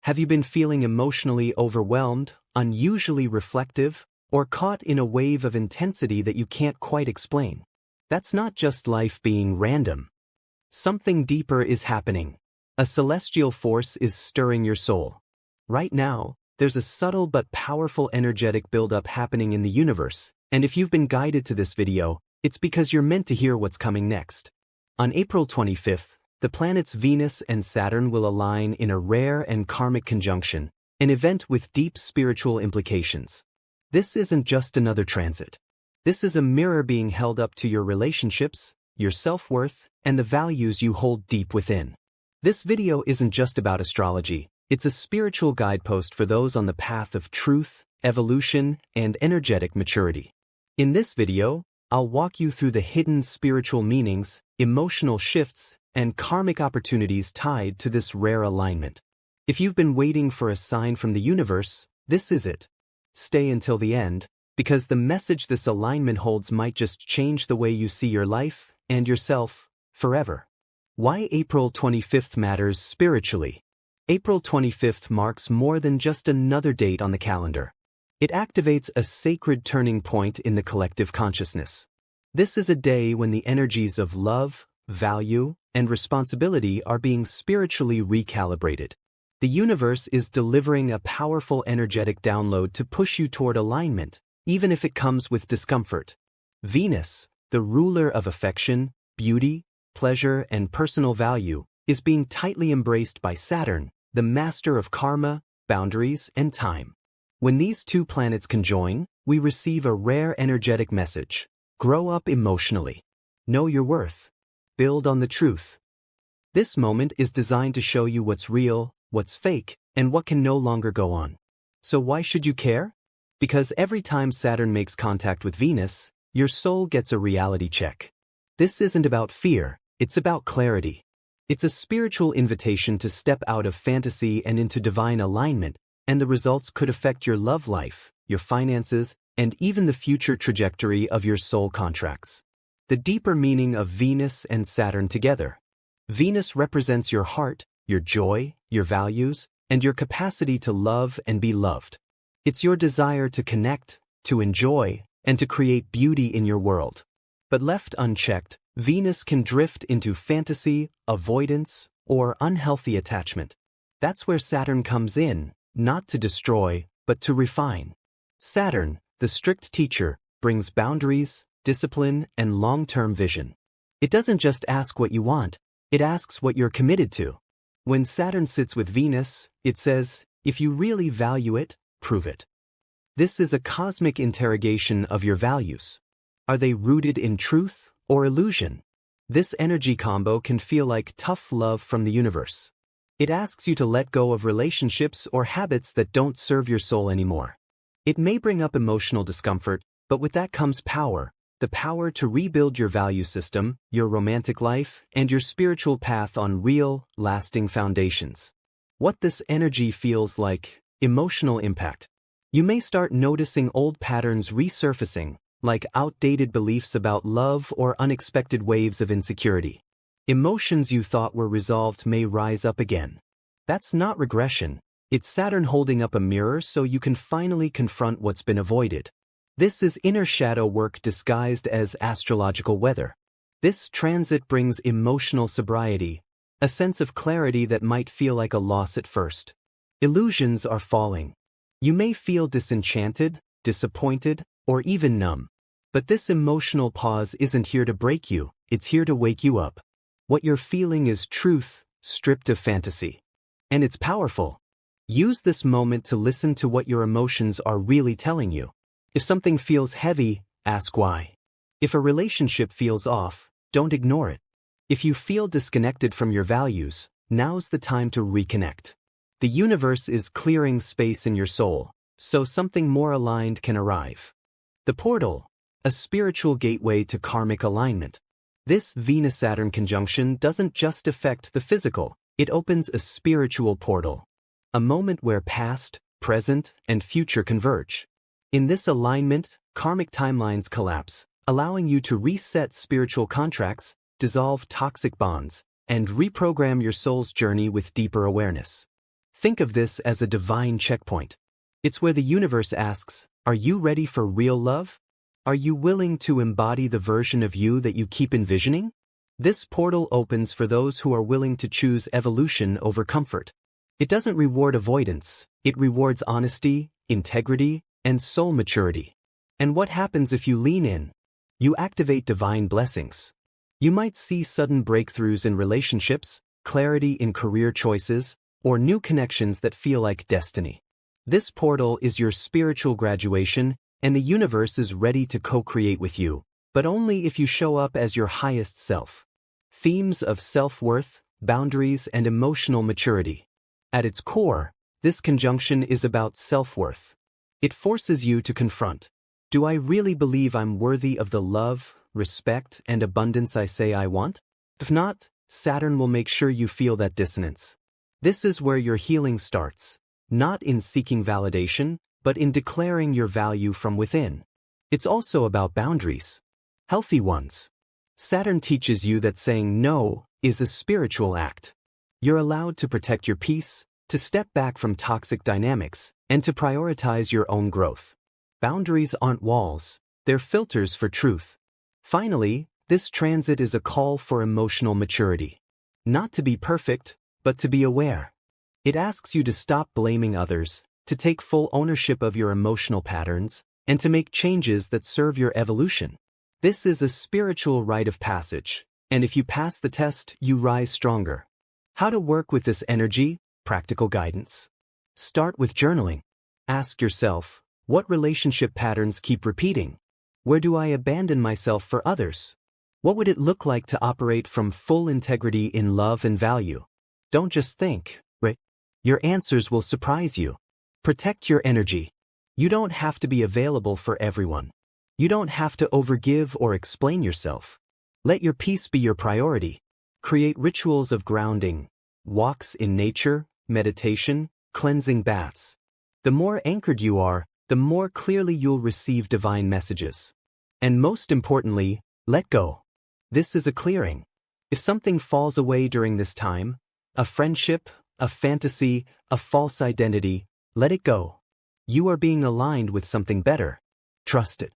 Have you been feeling emotionally overwhelmed, unusually reflective, or caught in a wave of intensity that you can't quite explain? That's not just life being random. Something deeper is happening. A celestial force is stirring your soul. Right now, there's a subtle but powerful energetic buildup happening in the universe, and if you've been guided to this video, it's because you're meant to hear what's coming next. On April 25th, the planets Venus and Saturn will align in a rare and karmic conjunction, an event with deep spiritual implications. This isn't just another transit. This is a mirror being held up to your relationships, your self-worth, and the values you hold deep within. This video isn't just about astrology, it's a spiritual guidepost for those on the path of truth, evolution, and energetic maturity. In this video, I'll walk you through the hidden spiritual meanings, emotional shifts, and karmic opportunities tied to this rare alignment. If you've been waiting for a sign from the universe, this is it. Stay until the end, because the message this alignment holds might just change the way you see your life and yourself forever. Why April 25th matters spiritually. April 25th marks more than just another date on the calendar. It activates a sacred turning point in the collective consciousness. This is a day when the energies of love, value, and responsibility are being spiritually recalibrated. The universe is delivering a powerful energetic download to push you toward alignment, even if it comes with discomfort. Venus, the ruler of affection, beauty, pleasure, and personal value, is being tightly embraced by Saturn, the master of karma, boundaries, and time. When these two planets conjoin, we receive a rare energetic message. Grow up emotionally. Know your worth. Build on the truth. This moment is designed to show you what's real, what's fake, and what can no longer go on. So why should you care? Because every time Saturn makes contact with Venus, your soul gets a reality check. This isn't about fear, it's about clarity. It's a spiritual invitation to step out of fantasy and into divine alignment, and the results could affect your love life, your finances, and even the future trajectory of your soul contracts. The deeper meaning of Venus and Saturn together. Venus represents your heart, your joy, your values, and your capacity to love and be loved. It's your desire to connect, to enjoy, and to create beauty in your world. But left unchecked, Venus can drift into fantasy, avoidance, or unhealthy attachment. That's where Saturn comes in, not to destroy, but to refine. Saturn, the strict teacher, brings boundaries, discipline, and long-term vision. It doesn't just ask what you want, it asks what you're committed to. When Saturn sits with Venus, it says, if you really value it, prove it. This is a cosmic interrogation of your values. Are they rooted in truth or illusion? This energy combo can feel like tough love from the universe. It asks you to let go of relationships or habits that don't serve your soul anymore. It may bring up emotional discomfort, but with that comes power. The power to rebuild your value system, your romantic life, and your spiritual path on real, lasting foundations. What this energy feels like. Emotional impact. You may start noticing old patterns resurfacing, like outdated beliefs about love or unexpected waves of insecurity. Emotions you thought were resolved may rise up again. That's not regression. It's Saturn holding up a mirror so you can finally confront what's been avoided. This is inner shadow work disguised as astrological weather. This transit brings emotional sobriety, a sense of clarity that might feel like a loss at first. Illusions are falling. You may feel disenchanted, disappointed, or even numb. But this emotional pause isn't here to break you, it's here to wake you up. What you're feeling is truth, stripped of fantasy. And it's powerful. Use this moment to listen to what your emotions are really telling you. If something feels heavy, ask why. If a relationship feels off, don't ignore it. If you feel disconnected from your values, now's the time to reconnect. The universe is clearing space in your soul, so something more aligned can arrive. The portal, a spiritual gateway to karmic alignment. This Venus-Saturn conjunction doesn't just affect the physical, it opens a spiritual portal. A moment where past, present, and future converge. In this alignment, karmic timelines collapse, allowing you to reset spiritual contracts, dissolve toxic bonds, and reprogram your soul's journey with deeper awareness. Think of this as a divine checkpoint. It's where the universe asks, are you ready for real love? Are you willing to embody the version of you that you keep envisioning? This portal opens for those who are willing to choose evolution over comfort. It doesn't reward avoidance, it rewards honesty, integrity, and soul maturity. And what happens if you lean in? You activate divine blessings. You might see sudden breakthroughs in relationships, clarity in career choices, or new connections that feel like destiny. This portal is your spiritual graduation, and the universe is ready to co-create with you, but only if you show up as your highest self. Themes of self-worth, boundaries, and emotional maturity. At its core, this conjunction is about self-worth. It forces you to confront, do I really believe I'm worthy of the love, respect, and abundance I say I want? If not, Saturn will make sure you feel that dissonance. This is where your healing starts, not in seeking validation, but in declaring your value from within. It's also about boundaries. Healthy ones. Saturn teaches you that saying no is a spiritual act. You're allowed to protect your peace, to step back from toxic dynamics, and to prioritize your own growth. Boundaries aren't walls, they're filters for truth. Finally, this transit is a call for emotional maturity. Not to be perfect, but to be aware. It asks you to stop blaming others, to take full ownership of your emotional patterns, and to make changes that serve your evolution. This is a spiritual rite of passage, and if you pass the test, you rise stronger. How to work with this energy? Practical guidance. Start with journaling. Ask yourself, what relationship patterns keep repeating? Where do I abandon myself for others? What would it look like to operate from full integrity in love and value? Don't just think, right? Your answers will surprise you. Protect your energy. You don't have to be available for everyone. You don't have to overgive or explain yourself. Let your peace be your priority. Create rituals of grounding, walks in nature, meditation, cleansing baths. The more anchored you are, the more clearly you'll receive divine messages. And most importantly, let go. This is a clearing. If something falls away during this time, a friendship, a fantasy, a false identity, let it go. You are being aligned with something better. Trust it.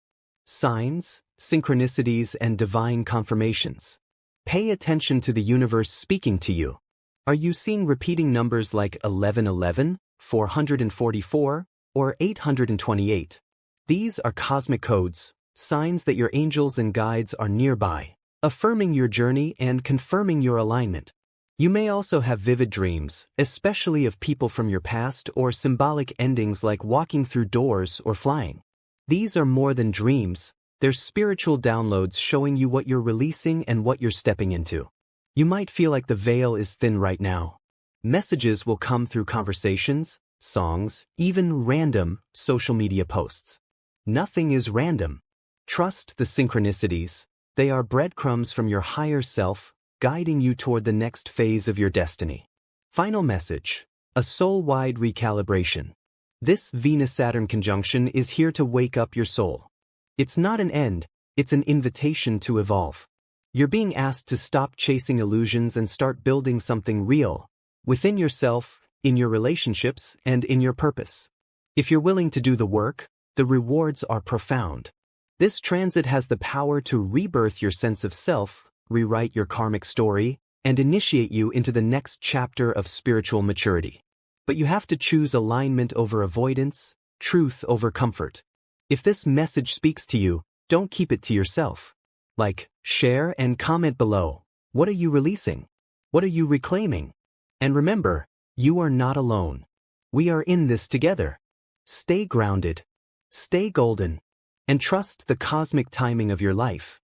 Signs, synchronicities, and divine confirmations. Pay attention to the universe speaking to you. Are you seeing repeating numbers like 1111, 444, or 828? These are cosmic codes, signs that your angels and guides are nearby, affirming your journey and confirming your alignment. You may also have vivid dreams, especially of people from your past, or symbolic endings like walking through doors or flying. These are more than dreams, they're spiritual downloads showing you what you're releasing and what you're stepping into. You might feel like the veil is thin right now. Messages will come through conversations, songs, even random social media posts. Nothing is random. Trust the synchronicities. They are breadcrumbs from your higher self, guiding you toward the next phase of your destiny. Final message: a soul-wide recalibration. This Venus-Saturn conjunction is here to wake up your soul. It's not an end, it's an invitation to evolve. You're being asked to stop chasing illusions and start building something real, within yourself, in your relationships, and in your purpose. If you're willing to do the work, the rewards are profound. This transit has the power to rebirth your sense of self, rewrite your karmic story, and initiate you into the next chapter of spiritual maturity. But you have to choose alignment over avoidance, truth over comfort. If this message speaks to you, don't keep it to yourself. Like, share, and comment below. What are you releasing? What are you reclaiming? And remember, you are not alone. We are in this together. Stay grounded, stay golden, and trust the cosmic timing of your life.